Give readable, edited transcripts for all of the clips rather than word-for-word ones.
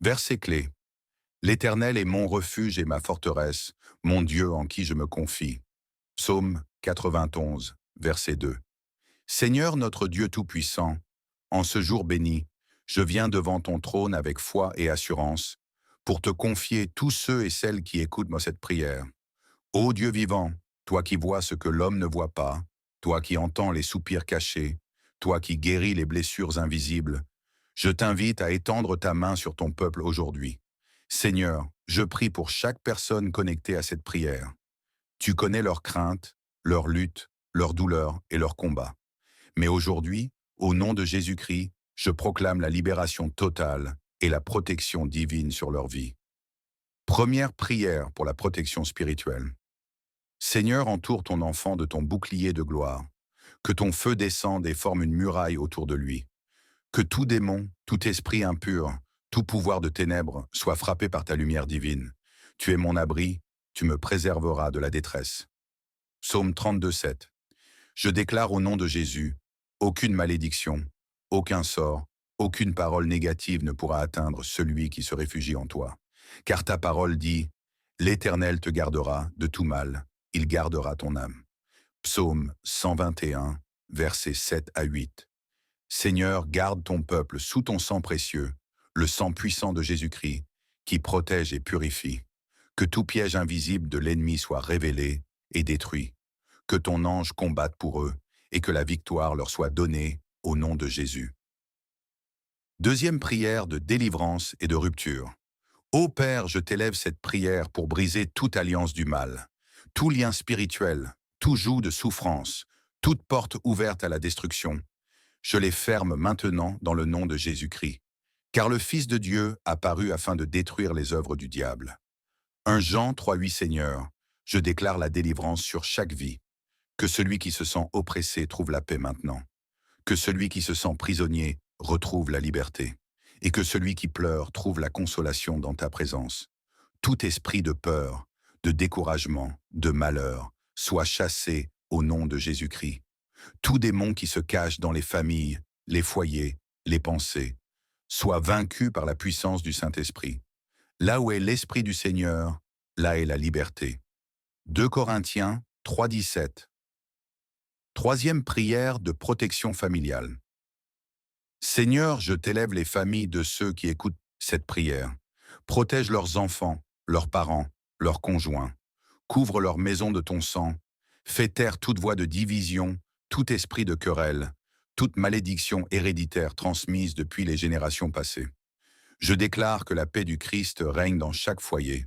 Verset clé. L'Éternel est mon refuge et ma forteresse, mon Dieu en qui je me confie. Psaume 91, verset 2. Seigneur notre Dieu Tout-Puissant, en ce jour béni, je viens devant ton trône avec foi et assurance, pour te confier tous ceux et celles qui écoutent cette prière. Ô Dieu vivant, toi qui vois ce que l'homme ne voit pas, toi qui entends les soupirs cachés, toi qui guéris les blessures invisibles, je t'invite à étendre ta main sur ton peuple aujourd'hui. Seigneur, je prie pour chaque personne connectée à cette prière. Tu connais leurs craintes, leurs luttes, leurs douleurs et leurs combats. Mais aujourd'hui, au nom de Jésus-Christ, je proclame la libération totale et la protection divine sur leur vie. Première prière pour la protection spirituelle. Seigneur, entoure ton enfant de ton bouclier de gloire. Que ton feu descende et forme une muraille autour de lui. Que tout démon, tout esprit impur, tout pouvoir de ténèbres soit frappé par ta lumière divine. Tu es mon abri, tu me préserveras de la détresse. Psaume 32, 7. Je déclare au nom de Jésus, aucune malédiction, aucun sort, aucune parole négative ne pourra atteindre celui qui se réfugie en toi. Car ta parole dit, l'Éternel te gardera de tout mal, il gardera ton âme. Psaume 121, versets 7 à 8. Seigneur, garde ton peuple sous ton sang précieux, le sang puissant de Jésus-Christ, qui protège et purifie. Que tout piège invisible de l'ennemi soit révélé et détruit. Que ton ange combatte pour eux et que la victoire leur soit donnée au nom de Jésus. Deuxième prière de délivrance et de rupture. Ô Père, je t'élève cette prière pour briser toute alliance du mal, tout lien spirituel, tout joug de souffrance, toute porte ouverte à la destruction. Je les ferme maintenant dans le nom de Jésus-Christ. Car le Fils de Dieu apparut afin de détruire les œuvres du diable. 1 Jean 3,8 Seigneur, je déclare la délivrance sur chaque vie. Que celui qui se sent oppressé trouve la paix maintenant. Que celui qui se sent prisonnier retrouve la liberté. Et que celui qui pleure trouve la consolation dans ta présence. Tout esprit de peur, de découragement, de malheur, soit chassé au nom de Jésus-Christ. Tout démon qui se cache dans les familles, les foyers, les pensées, soit vaincu par la puissance du Saint-Esprit. Là où est l'Esprit du Seigneur, là est la liberté. 2 Corinthiens 3,17. Troisième prière de protection familiale. Seigneur, je t'élève les familles de ceux qui écoutent cette prière. Protège leurs enfants, leurs parents, leurs conjoints. Couvre leur maison de ton sang. Fais taire toute voix de division, tout esprit de querelle, toute malédiction héréditaire transmise depuis les générations passées. Je déclare que la paix du Christ règne dans chaque foyer.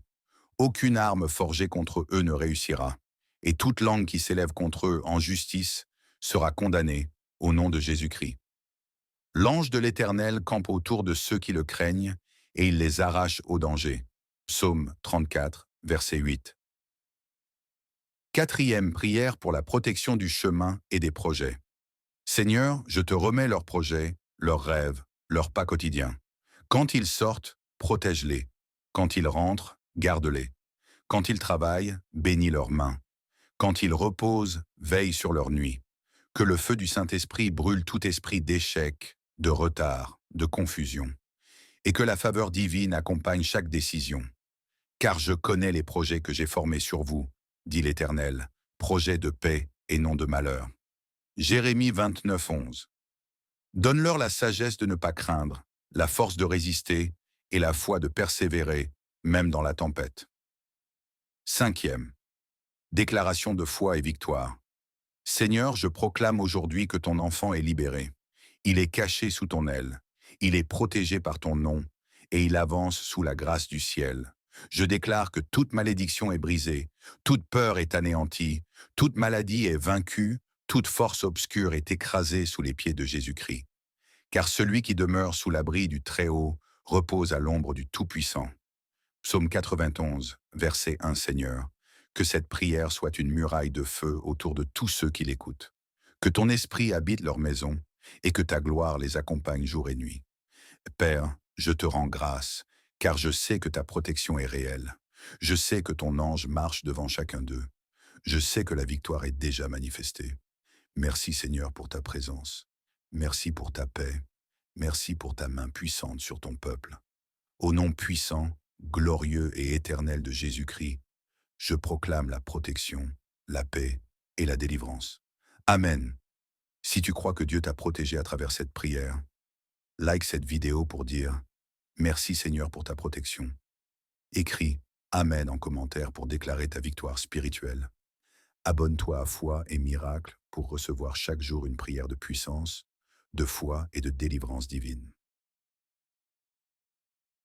Aucune arme forgée contre eux ne réussira, et toute langue qui s'élève contre eux en justice sera condamnée au nom de Jésus-Christ. L'ange de l'Éternel campe autour de ceux qui le craignent, et il les arrache au danger. Psaume 34, verset 8. Quatrième prière pour la protection du chemin et des projets. Seigneur, je te remets leurs projets, leurs rêves, leurs pas quotidiens. Quand ils sortent, protège-les. Quand ils rentrent, garde-les. Quand ils travaillent, bénis leurs mains. Quand ils reposent, veille sur leur nuit. Que le feu du Saint-Esprit brûle tout esprit d'échec, de retard, de confusion. Et que la faveur divine accompagne chaque décision. Car je connais les projets que j'ai formés sur vous, dit l'Éternel, projets de paix et non de malheur. Jérémie 29, 11. Donne-leur la sagesse de ne pas craindre, la force de résister et la foi de persévérer, même dans la tempête. Cinquième. Déclaration de foi et victoire. Seigneur, je proclame aujourd'hui que ton enfant est libéré. Il est caché sous ton aile, il est protégé par ton nom, et il avance sous la grâce du ciel. Je déclare que toute malédiction est brisée, toute peur est anéantie, toute maladie est vaincue, toute force obscure est écrasée sous les pieds de Jésus-Christ. Car celui qui demeure sous l'abri du Très-Haut repose à l'ombre du Tout-Puissant. Psaume 91, verset 1 Seigneur, que cette prière soit une muraille de feu autour de tous ceux qui l'écoutent. Que ton esprit habite leur maison et que ta gloire les accompagne jour et nuit. Père, je te rends grâce, car je sais que ta protection est réelle. Je sais que ton ange marche devant chacun d'eux. Je sais que la victoire est déjà manifestée. Merci Seigneur pour ta présence. Merci pour ta paix. Merci pour ta main puissante sur ton peuple. Au nom puissant, glorieux et éternel de Jésus-Christ, je proclame la protection, la paix et la délivrance. Amen. Si tu crois que Dieu t'a protégé à travers cette prière, like cette vidéo pour dire « Merci Seigneur pour ta protection ». Écris « Amen » en commentaire pour déclarer ta victoire spirituelle. Abonne-toi à Foi et Miracle pour recevoir chaque jour une prière de puissance, de foi et de délivrance divine.